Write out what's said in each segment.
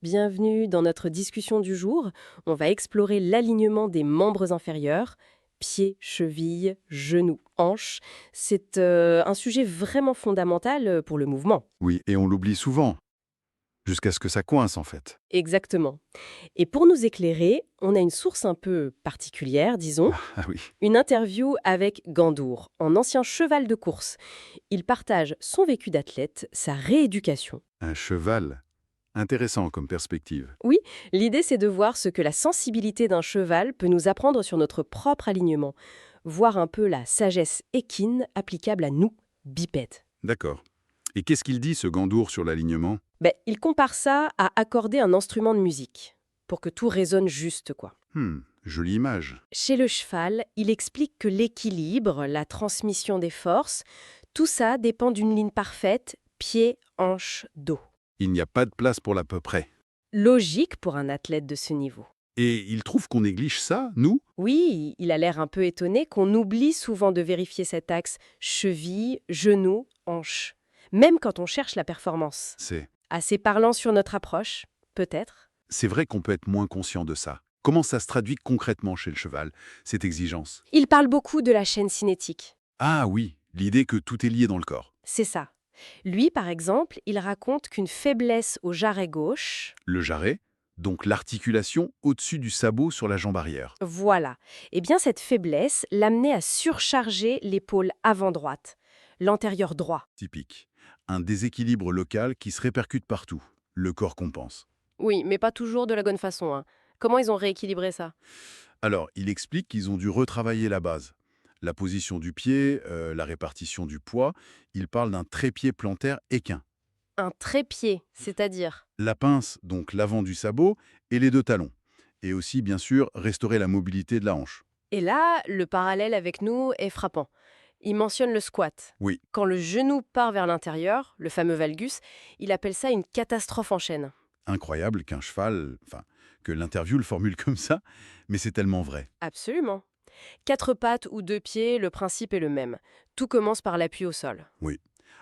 Bienvenue dans notre discussion du jour. On va explorer l'alignement des membres inférieurs, pieds, chevilles, genoux, hanches. C'est un sujet vraiment fondamental pour le mouvement. Oui, et on l'oublie souvent, jusqu'à ce que ça coince en fait. Exactement. Et pour nous éclairer, on a une source un peu particulière, disons, Ah oui, une interview avec Gandour, un ancien cheval de course. Il partage son vécu d'athlète, sa rééducation. un cheval. Intéressant comme perspective. Oui, l'idée c'est de voir ce que la sensibilité d'un cheval peut nous apprendre sur notre propre alignement, voir un peu la sagesse équine applicable à nous, bipèdes. D'accord. Et qu'est-ce qu'il dit ce Gandour sur l'alignement? Il compare ça à accorder un instrument de musique, pour que tout résonne juste, quoi. Jolie image. Chez le cheval, il explique que l'équilibre, la transmission des forces, tout ça dépend d'une ligne parfaite, pied, hanche, dos. Il n'y a pas de place pour l'à peu près. Logique pour un athlète de ce niveau. Et il trouve qu'on néglige ça, nous? Oui, il a l'air un peu étonné qu'on oublie souvent de vérifier cet axe cheville, genou, hanche. Même quand on cherche la performance. C'est... Assez parlant sur notre approche, peut-être. C'est vrai qu'on peut être moins conscient de ça. Comment ça se traduit concrètement chez le cheval, cette exigence? Il parle beaucoup de la chaîne cinétique. Ah oui, l'idée que tout est lié dans le corps. C'est ça. Lui, par exemple, il raconte qu'une faiblesse au jarret gauche, Le jarret, donc l'articulation au-dessus du sabot sur la jambe arrière. voilà, eh bien cette faiblesse l'amenait à surcharger l'épaule avant droite, l'antérieur droit. Typique. Un déséquilibre local qui se répercute partout. Le corps compense. Oui, mais pas toujours de la bonne façon, hein. Comment ils ont rééquilibré ça? Alors, il explique qu'ils ont dû retravailler la base. La position du pied, la répartition du poids. Il parle d'un trépied plantaire équin. Un trépied, c'est-à-dire? La pince, donc l'avant du sabot, et les deux talons. Et aussi, bien sûr, restaurer la mobilité de la hanche. Et là, le parallèle avec nous est frappant. Il mentionne le squat. Oui, Quand le genou part vers l'intérieur, le fameux valgus, il appelle ça une catastrophe en chaîne. incroyable qu'un cheval, enfin, que l'interview le formule comme ça, mais c'est tellement vrai. Absolument. Quatre pattes ou deux pieds, le principe est le même. Tout commence par l'appui au sol. Oui.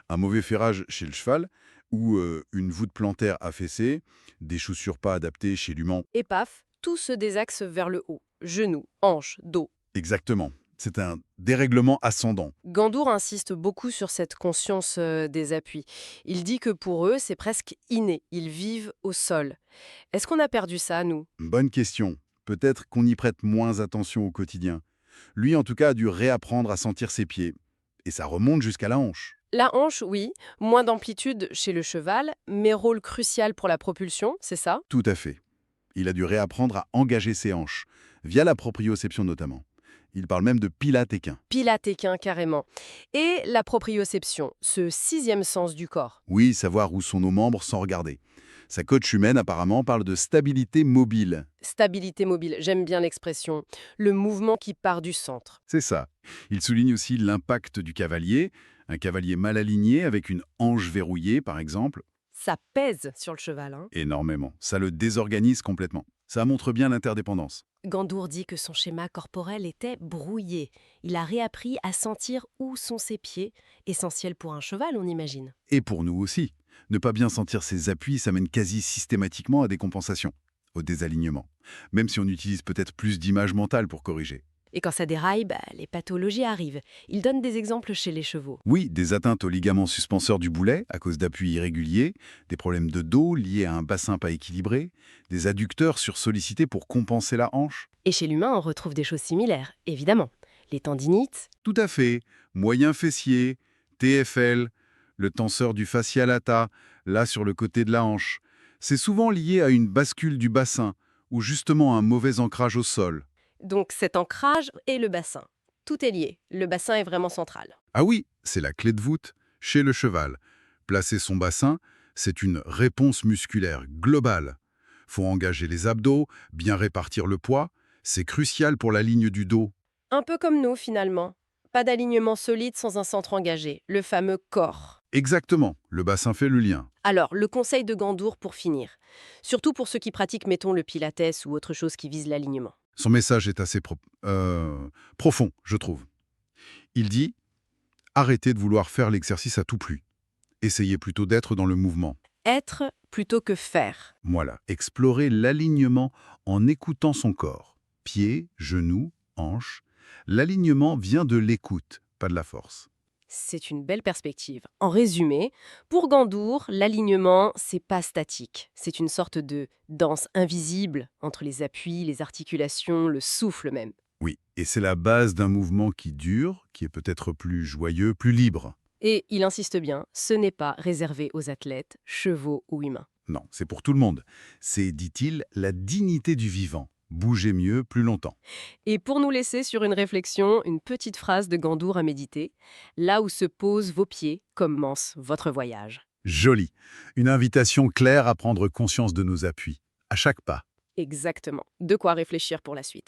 Un mauvais ferrage chez le cheval, ou une voûte plantaire affaissée, des chaussures pas adaptées chez l'humain. Et paf, tout se désaxe vers le haut. Genoux, hanches, dos. Exactement. C'est un dérèglement ascendant. Gandour insiste beaucoup sur cette conscience des appuis. Il dit que pour eux, c'est presque inné. Ils vivent au sol. Est-ce qu'on a perdu ça, nous? Bonne question. Peut-être qu'on y prête moins attention au quotidien. Lui, en tout cas, a dû réapprendre à sentir ses pieds. Et ça remonte jusqu'à la hanche. La hanche, oui, moins d'amplitude chez le cheval, mais rôle crucial pour la propulsion, c'est ça? Tout à fait. Il a dû réapprendre à engager ses hanches, via la proprioception notamment. Il parle même de pilates équin. Pilate équin, carrément. Et la proprioception, ce sixième sens du corps. Oui, savoir où sont nos membres sans regarder. Sa coach humaine apparemment parle de stabilité mobile. Stabilité mobile, j'aime bien l'expression. Le mouvement qui part du centre. C'est ça. Il souligne aussi l'impact du cavalier. Un cavalier mal aligné avec une hanche verrouillée, par exemple, Ça pèse sur le cheval, hein. énormément. Ça le désorganise complètement. Ça montre bien l'interdépendance. Gandour dit que son schéma corporel était brouillé. Il a réappris à sentir où sont ses pieds, essentiel pour un cheval, on imagine. Et pour nous aussi. Ne pas bien sentir ses appuis, ça mène quasi systématiquement à des compensations, au désalignement. Même si on utilise peut-être plus d'images mentales pour corriger. Et quand ça déraille, les pathologies arrivent. Il donne des exemples chez les chevaux. Oui, des atteintes aux ligaments suspenseurs du boulet à cause d'appuis irréguliers, des problèmes de dos liés à un bassin pas équilibré, des adducteurs sursollicités pour compenser la hanche. Et chez l'humain, on retrouve des choses similaires, évidemment. Les tendinites, Tout à fait. Moyen fessier, TFL, le tenseur du fascia lata, là sur le côté de la hanche. C'est souvent lié à une bascule du bassin ou justement un mauvais ancrage au sol. donc cet ancrage et le bassin. Tout est lié. Le bassin est vraiment central. Ah oui, c'est la clé de voûte chez le cheval. Placer son bassin, c'est une réponse musculaire globale. Faut engager les abdos, bien répartir le poids. C'est crucial pour la ligne du dos. Un peu comme nous, finalement. Pas d'alignement solide sans un centre engagé, le fameux corps. Exactement, le bassin fait le lien. Alors, le conseil de Gandour pour finir. Surtout pour ceux qui pratiquent, mettons, le pilates ou autre chose qui vise l'alignement. Son message est assez profond, je trouve. Il dit « Arrêtez de vouloir faire l'exercice à tout prix. Essayez plutôt d'être dans le mouvement. Être plutôt que faire. Voilà, explorer l'alignement en écoutant son corps. Pieds, genoux, hanches. L'alignement vient de l'écoute, pas de la force. C'est une belle perspective. En résumé, pour Gandour, l'alignement, c'est pas statique. C'est une sorte de danse invisible entre les appuis, les articulations, le souffle même. Oui, et c'est la base d'un mouvement qui dure, qui est peut-être plus joyeux, plus libre. Et il insiste bien, ce n'est pas réservé aux athlètes, chevaux ou humains. Non, c'est pour tout le monde. C'est, dit-il, la dignité du vivant. Bouger mieux, plus longtemps. Et pour nous laisser sur une réflexion, une petite phrase de Gandour à méditer. Là où se posent vos pieds, commence votre voyage. Joli. Une invitation claire à prendre conscience de nos appuis. À chaque pas. Exactement. De quoi réfléchir pour la suite.